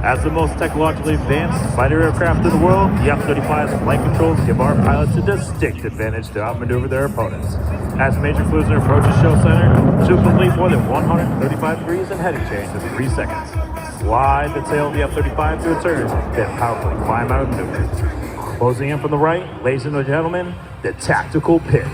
As the most technologically advanced fighter aircraft in the world, the F-35's flight controls give our pilots a distinct advantage to outmaneuver their opponents. As Major Flusner approaches Show Center, she'll complete more than 135 degrees in heading change in 3 seconds. Slide the tail of the F-35 to a turn, then powerfully climb out of maneuver. Closing in from the right, ladies and gentlemen, the tactical pitch.